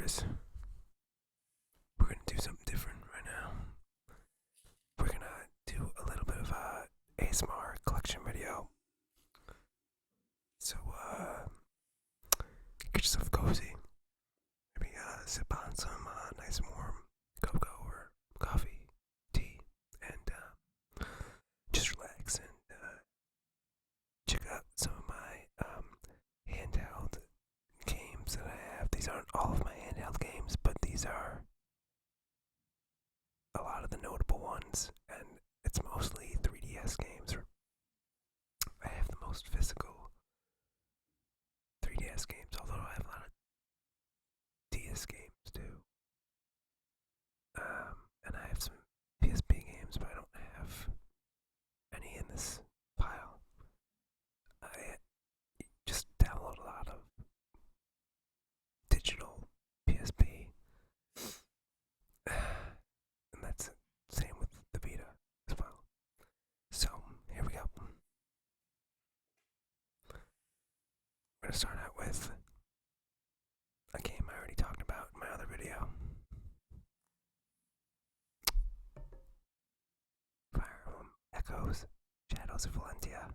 Brizz. We're gonna do something different right now. We're gonna do a little bit of a ASMR collection video. So, get yourself cozy. Maybe sip on some nice warm cocoa or coffee, tea, and just relax and check out some of my handheld games that I have. These aren't all of my handheld games, but these are a lot of the notable ones, and it's mostly 3DS games. I have the most physical 3DS games, although I have a lot of DS games too. And I have some PSP games, but I don't have any in this pile. I just download a lot of digital PSP, and that's the same with the Vita as well. So, here we go. We're gonna start out with a game I already talked about in my other video. Fire Emblem Echoes, Shadows of Valentia.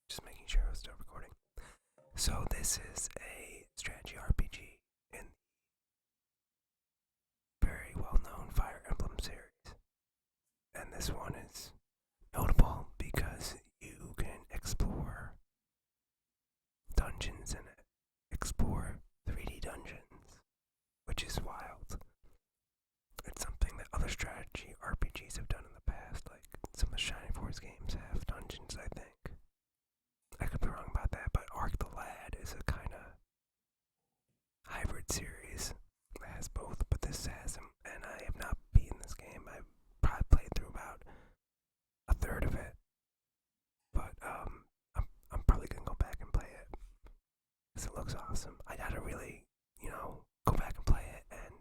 Just making sure I was still recording. So this is a strategy RPG in the very well-known Fire Emblem series. And this one is notable because you can explore dungeons in it. Explore 3D dungeons, which is wild. It's something that other strategy RPGs have done in the past, like some of the Shining Force games have dungeons, I think. I could be wrong about that, but Arc the Lad is a kind of hybrid series that has both, but this has them, and I have not beaten this game. I probably played through about a third of it, but I'm probably gonna go back and play it because it looks awesome. I gotta really, go back and play it and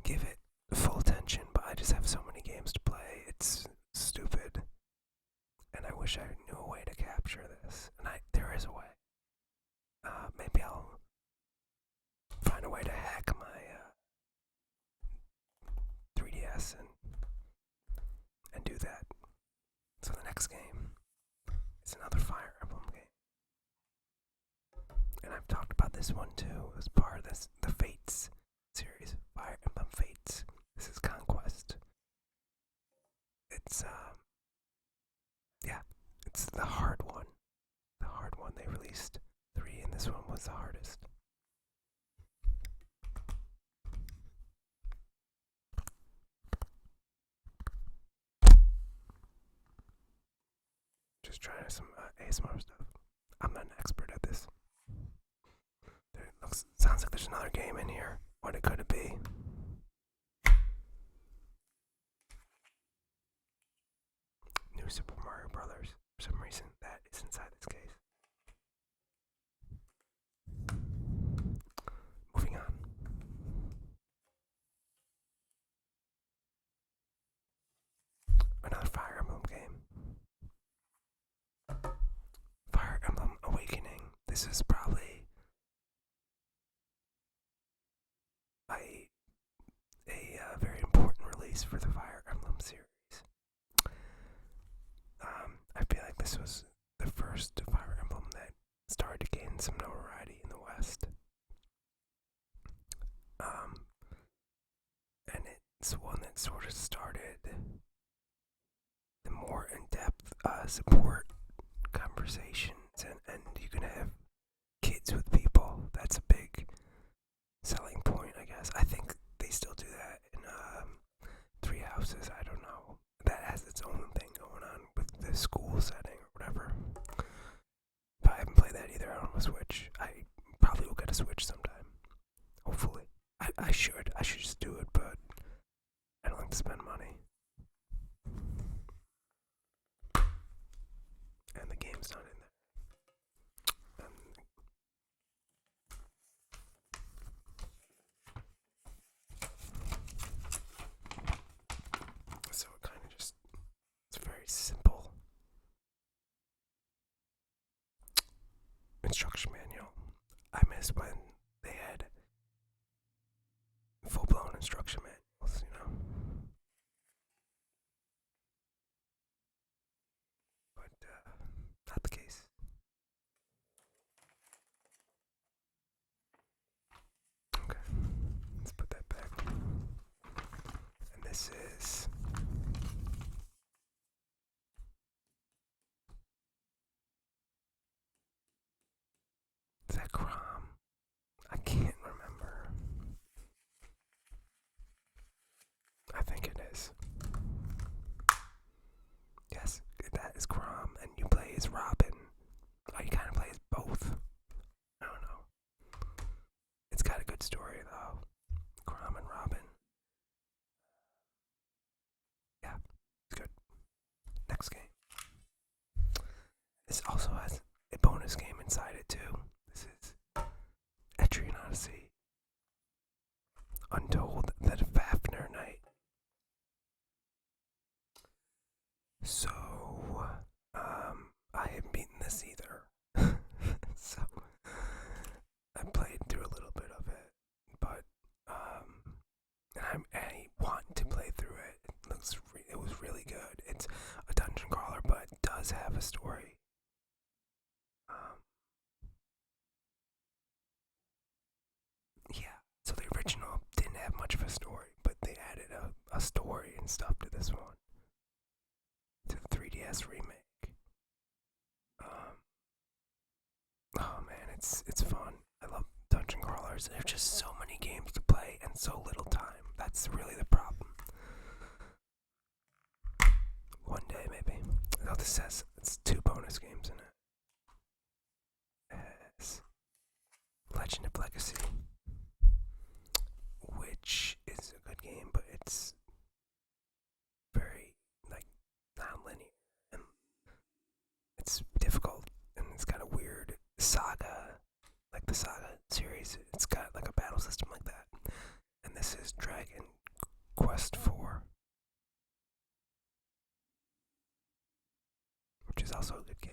give it full attention, but I just have so many games to play. It's stupid. And I wish I knew a way to capture this. And there is a way. Maybe I'll find a way to hack my 3DS and do that. So the next game is another Fire Emblem game. And I've talked about this one too as part of the Fates series. Fire Emblem Fates. This is Conquest. It's it's the hard one. The hard one. They released 3, and this one was the hardest. Just trying some ASMR stuff. I'm not an expert at this. Sounds like there's another game in here. What could it be? New Super Mario Brothers. For some reason, that is inside this case. Moving on. Another Fire Emblem game. Fire Emblem Awakening. This is probably a very important release for the Fire Emblem series. I feel like this was the first Fire Emblem that started to gain some notoriety in the West. And it's one that sort of started the more in-depth support conversations, and you can have kids with people. That's a big selling point, I guess. I think they still do that in Three Houses. I don't know. That has its own thing going on with the school setting or whatever. But I haven't played that either on a Switch. I probably will get a Switch sometime. Hopefully. I should. I should just do it, but I don't like to spend money. And the game's not in there. So it kind of just, it's very simple. instruction manual. I miss when they had full-blown instruction manuals, but not the case. Okay, let's put that back. And this is that Crom? I can't remember. I think it is. Yes, that is Crom, and you play as Robin. Oh, you kind of play as both. I don't know. It's got a good story, though. Crom and Robin. Yeah, it's good. Next game. This also has a bonus game inside it, too. This is Etrian Odyssey. Untold, the Fafnir Night. So, I haven't beaten this either. So, I played through a little bit of it, but, I want to play through it. It was really good. It's a dungeon crawler, but it does have a story. Yeah, so the original didn't have much of a story, but they added a story and stuff to this one, to the 3DS remake. Oh man, it's fun. I love dungeon crawlers. There's just so many games to play and so little time. That's really the problem. One day, maybe. Oh, this says it's 2 bonus games in it. As Legend of Legacy, which is a good game, but it's very, like, non-linear, and it's difficult, and it's got a weird saga, like the Saga series. It's got like a battle system like that, and this is Dragon Quest IV, which is also a good game.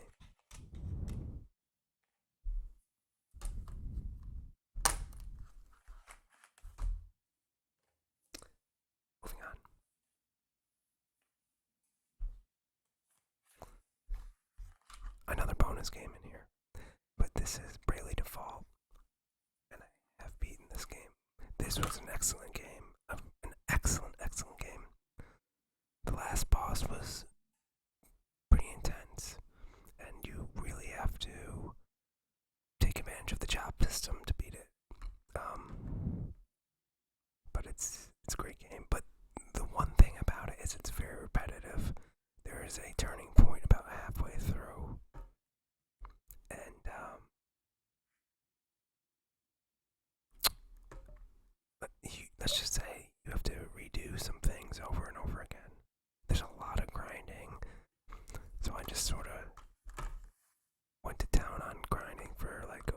Moving on. Another bonus game in here, but this is Bravely Default, and I have beaten this game. This was an excellent game, an excellent game. The last boss was pretty intense, and you really have to take advantage of the job system to beat it. But it's a great game. But the one thing about it is it's very repetitive. There is a turning point about halfway through, and let's just say you have to redo some things over and over again. There's a lot of grinding, so I just sort of went to town on grinding for like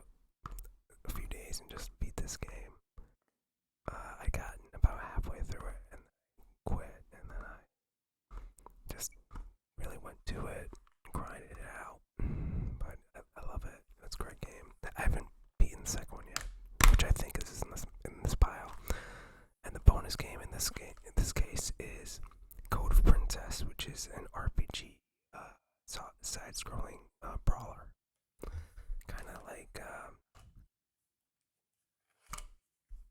a few days and just beat this game. I got about halfway through it and quit, and then I just really went to it, grinded it out. But I love it. It's a great game. I haven't beaten the second one yet, which I think is in this pile. And the bonus game in this case is Code of Princess, which is an RPG, side-scrolling brawler, kind of like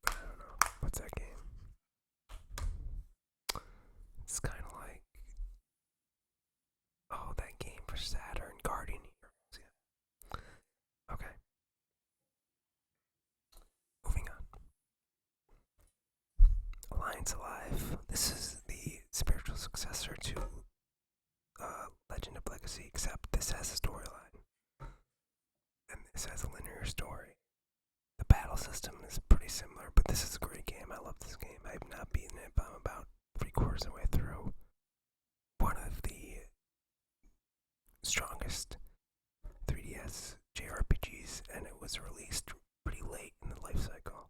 I don't know, what's that game? It's kind of like, oh, that game for Saturn, Guardian Heroes. Yeah. Okay. Moving on. Alliance Alive. This is the spiritual successor to Legend of Legacy, except this has a storyline, and this has a linear story. The battle system is pretty similar, but this is a great game. I love this game. I have not beaten it, but I'm about 3/4 of the way through. One of the strongest 3DS jrpgs, and it was released pretty late in the life cycle.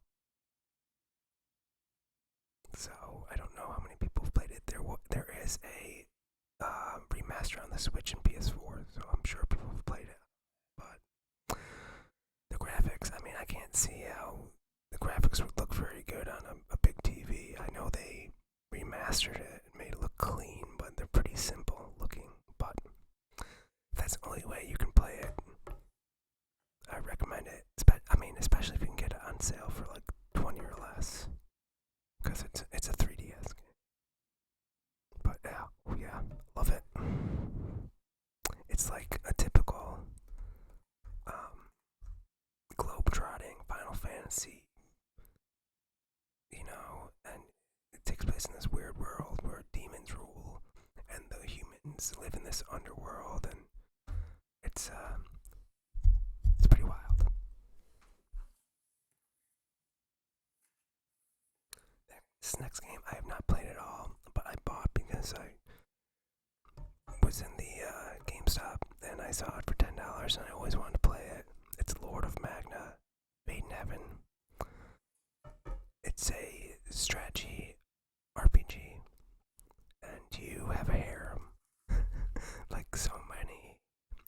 So I don't know how many people have played it. There is a remaster on the Switch and PS4, so I'm sure people have played it. But can't see how the graphics would look very good on a big TV. I know they remastered it and made it look clean, but they're pretty simple looking. But if that's the only way you can play it, I recommend it. I mean, especially if you can get it on sale for like 20 or less, because it's a 3DS game. But yeah, oh yeah, love it. It's like a typical globe-trotting Final Fantasy, and it takes place in this weird world where demons rule and the humans live in this underworld, and it's pretty wild. This next game I have not played at all, but I bought because I was in the GameStop and I saw it for $10 and I always wanted to play it. It's Lord of Magna, Made in Heaven. It's a strategy RPG, and you have a harem. Like so many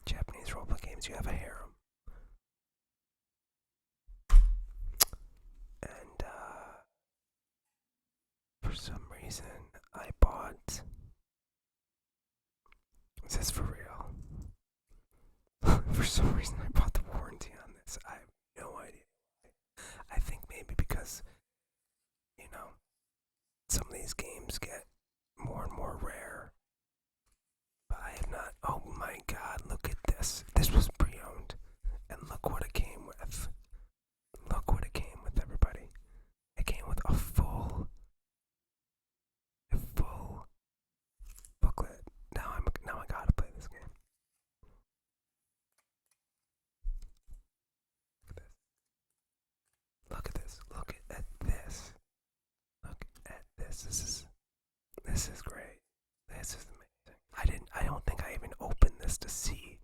Japanese roleplay games, you have a harem. And for some reason, I bought. Is this for real? For some reason, I bought the warranty on this. I have no idea. I think maybe because, some of these games get more and more rare. But I have not. Oh my god, look at this. This was pre owned. And look what it came with. Look what it came with, everybody. It came with a full booklet. Now I gotta play this game. Look at this. Look at this. Look at this. This is great. This is amazing. I don't think I even opened this to see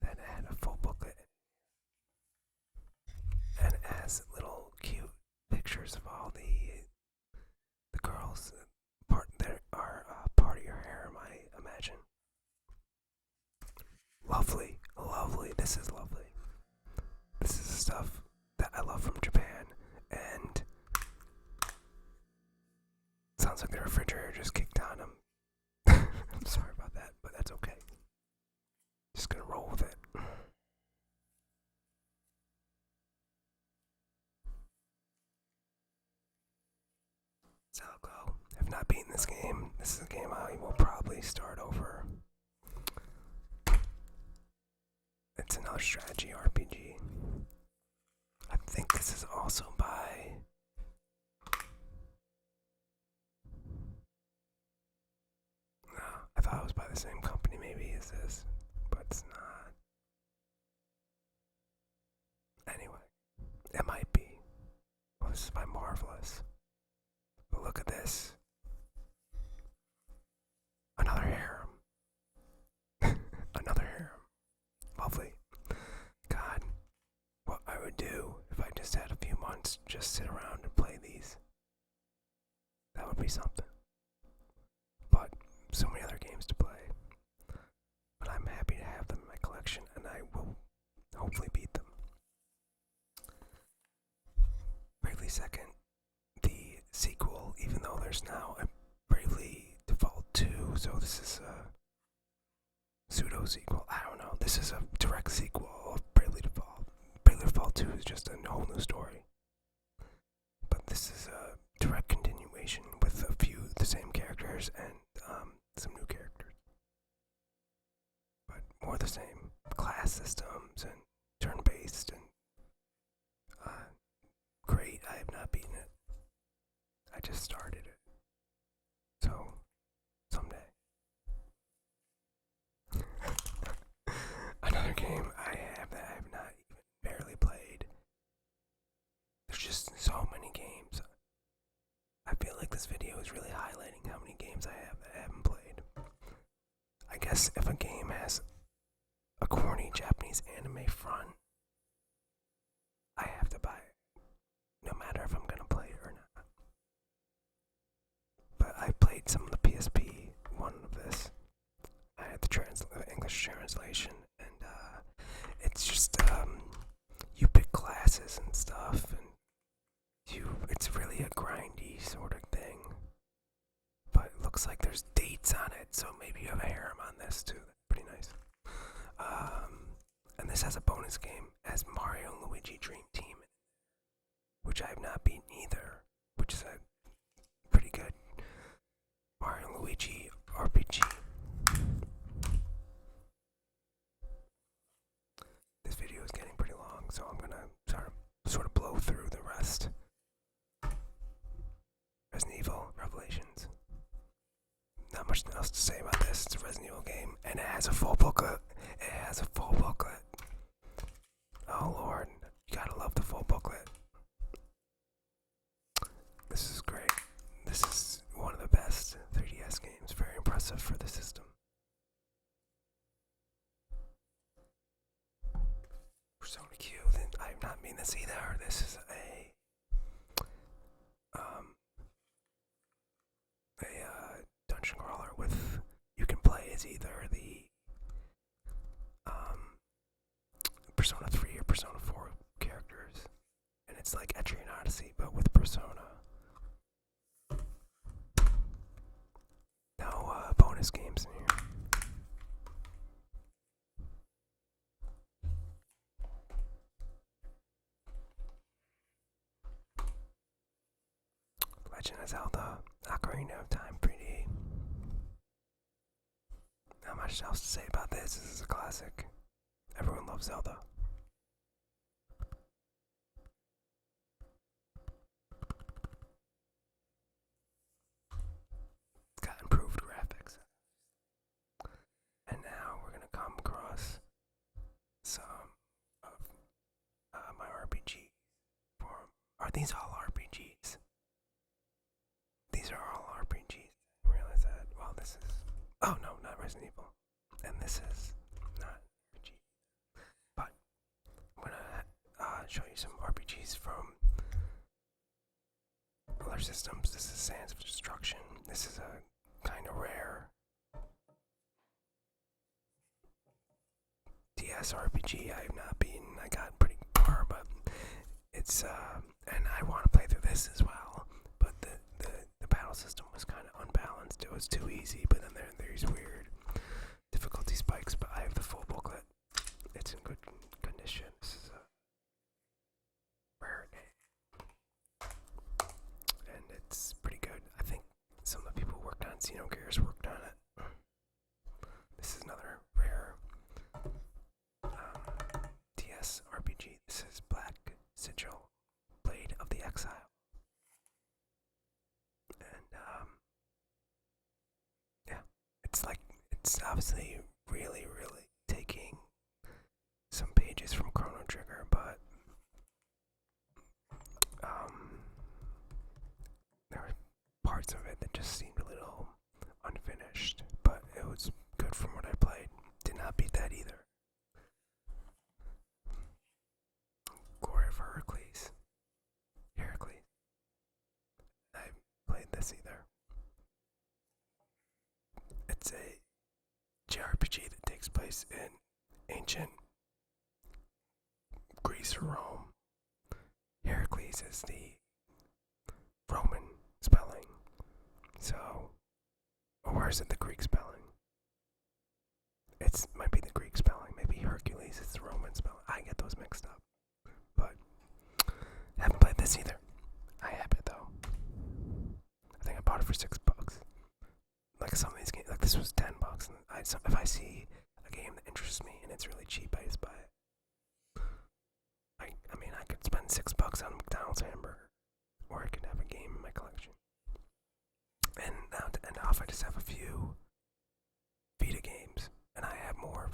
that it had a full booklet. And it has little cute pictures of all the girls that are part of your harem, I imagine. Lovely. This is lovely. This is the stuff that I love from Japan, and sounds like the refrigerator just kicked on them. I'm sorry about that, but that's okay. Just gonna roll with it. Zelgo. I've not beaten this game. This is a game I will probably start over. It's another strategy RPG. I think this is also by no, I thought it was by the same company maybe as this, but it's not. Anyway, it might be. Well, this is by Marvelous. But look at this. Another harem. Another harem. Lovely. God, what I would do if I just had a few months just sit around and play these. That would be something. But so many other games to play. But I'm happy to have them in my collection, and I will hopefully beat them. Bravely Second, the sequel, even though there's now a Bravely Default 2, so this is a pseudo sequel. I don't know. This is a direct sequel of Bravely Default. Bravely Default 2 is just a whole new story. But this is a direct continuation with a few of the same characters and some new characters. But more the same. Class systems and turn-based and great. I have not beaten it. I just started it. So, someday. Another game I have that I have not even barely played. There's just so many games. I feel like this video is really highlighting how many games I have that I haven't played. I guess if a game has a corny Japanese anime front, I have to buy it, no matter if I'm gonna play it or not. But I played some of the PSP one of this. I had the English translation, and it's just you pick classes and stuff. So maybe you have a harem on this too. That's pretty nice. And this has a bonus game as Mario and Luigi Dream Team, which I have not beaten either, which is a pretty good Mario and Luigi RPG. This video is getting pretty long, so I'm gonna sort of blow through the rest. Resident Evil Revelations. Not much else to say about this. It's a Resident Evil game, and it has a full booklet. Oh lord, you gotta love the full booklet. This is great. This is one of the best 3DS games. Very impressive for the system. Persona Q. I have not mean this either. This is a dungeon crawler with, you can play as either the Persona 3 or Persona 4 characters, and it's like Etrian Odyssey but with Persona. No bonus games in here. Legend of Zelda Ocarina of Time 3D. Not much else to say about this. This is a classic. Everyone loves Zelda. It's got improved graphics. And now we're gonna come across some of my RPG form. Are these all RPGs? These are all RPGs. I realize that. Well, this is. Oh no, not Resident Evil. And this is not RPG. But I'm gonna show you some RPGs from other systems. This is Sands of Destruction. This is a kind of rare DS RPG. I have not been. I got pretty far, but it's and I want to play through this as well. But the battle system was kind of unbalanced. It was too easy, but then there's weird difficulty spikes. But I have the full booklet. It's in good condition. This is a rare game, and it's pretty good. I think some of the people who worked on Xenogears worked on it. This is another rare DS RPG. This is Black Sigil, Blade of the Exile. And yeah, it's obviously really taking some pages from Chrono Trigger, but there were parts of it that just seemed a little unfinished, but it was good from what I played. Did not beat that either. Glory of Heracles. I played this either. It's a jrpg that takes place in ancient Greece or Rome. Heracles is the Roman spelling. So, or is it the Greek spelling? It might be the Greek spelling. Maybe Hercules is the Roman spelling. I get those mixed up. But I haven't played this either. I have it though. I think I bought it for $6. Like some of these games, like this was $10. And if I see a game that interests me and it's really cheap, I just buy it. I mean, I could spend $6 on a McDonald's hamburger, or I could have a game in my collection. And now to end off, I just have a few Vita games, and I have more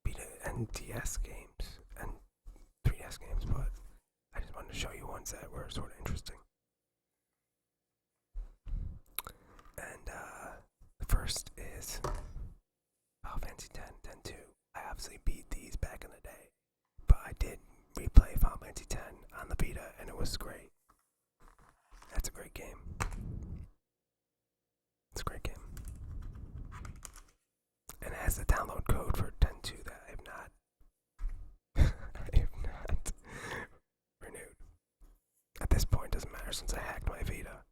Vita and DS games and 3DS games, but I just wanted to show you ones that were sort of interesting. And the first is Final Fantasy X, 10-2. I obviously beat these back in the day, but I did replay Final Fantasy X on the Vita, and it was great. That's a great game. It's a great game. And it has the download code for 10-2 that I have not renewed. At this point, it doesn't matter since I hacked my Vita.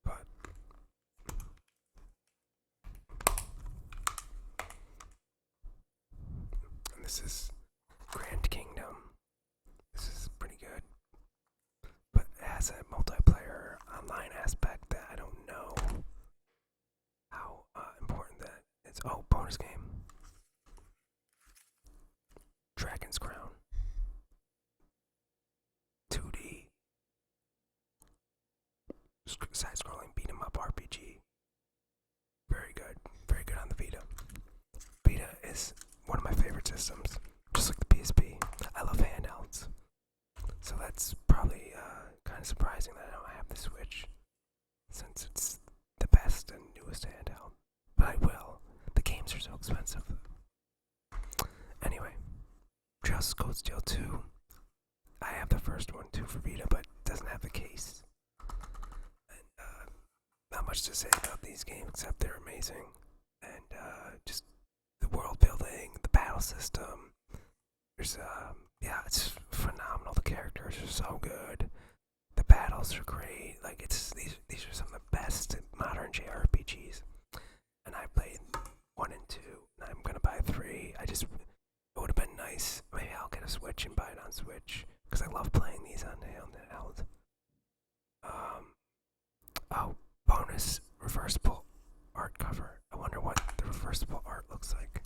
But this is Grand Kingdom. This is pretty good, but it has a multiplayer online aspect that I don't know how important that is. Oh, bonus game. Dragon's Crown. 2D. Side-scrolling beat-em-up RPG. Very good. Very good on the Vita. Vita is one of my favorite systems, just like the PSP. I love handhelds. So that's probably kind of surprising that I don't have the Switch, since it's the best and newest handheld. But I will. The games are so expensive. Anyway, Trails of Cold Steel 2. I have the first one too for Vita, but it doesn't have the case. And not much to say about these games except they're amazing. And just the world building, the battle system. There's yeah, it's phenomenal. The characters are so good. The battles are great. Like these are some of the best modern jrpgs. And I played 1 and 2. And I'm gonna buy 3. It would have been nice. Maybe I'll get a Switch and buy it on Switch, because I love playing these on handheld. Oh, bonus reversible art cover. I wonder what the reversible art looks like.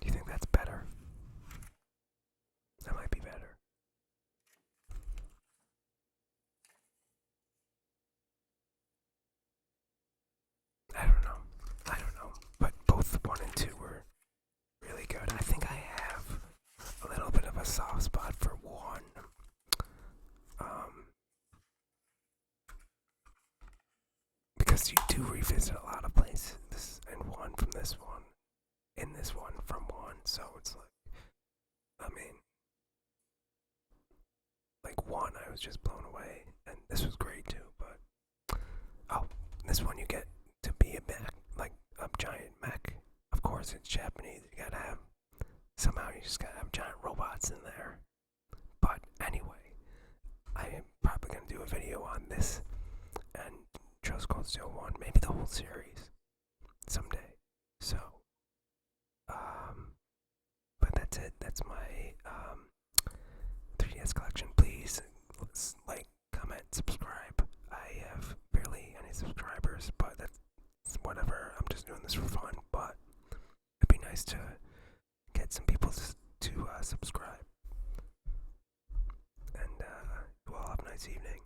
Do you think that's better? That might be better. I don't know. But both 1 and 2 were really good. I think I have a little bit of a soft spot for 1. Because you do revisit a lot of places in 1 from this one, in this one from 1, so it's like, I mean, like 1 I was just blown away, and this was great too, but, oh, this one you get to be a mech, like a giant mech. Of course it's Japanese, somehow you just gotta have giant robots in there. But anyway, I am probably gonna do a video on this and Trails of Cold Steel 1, maybe the whole series someday. So, but that's it. That's my 3DS collection. Please like, comment, subscribe. I have barely any subscribers, but that's whatever. I'm just doing this for fun. But it'd be nice to get some people to subscribe. And you all have a nice evening.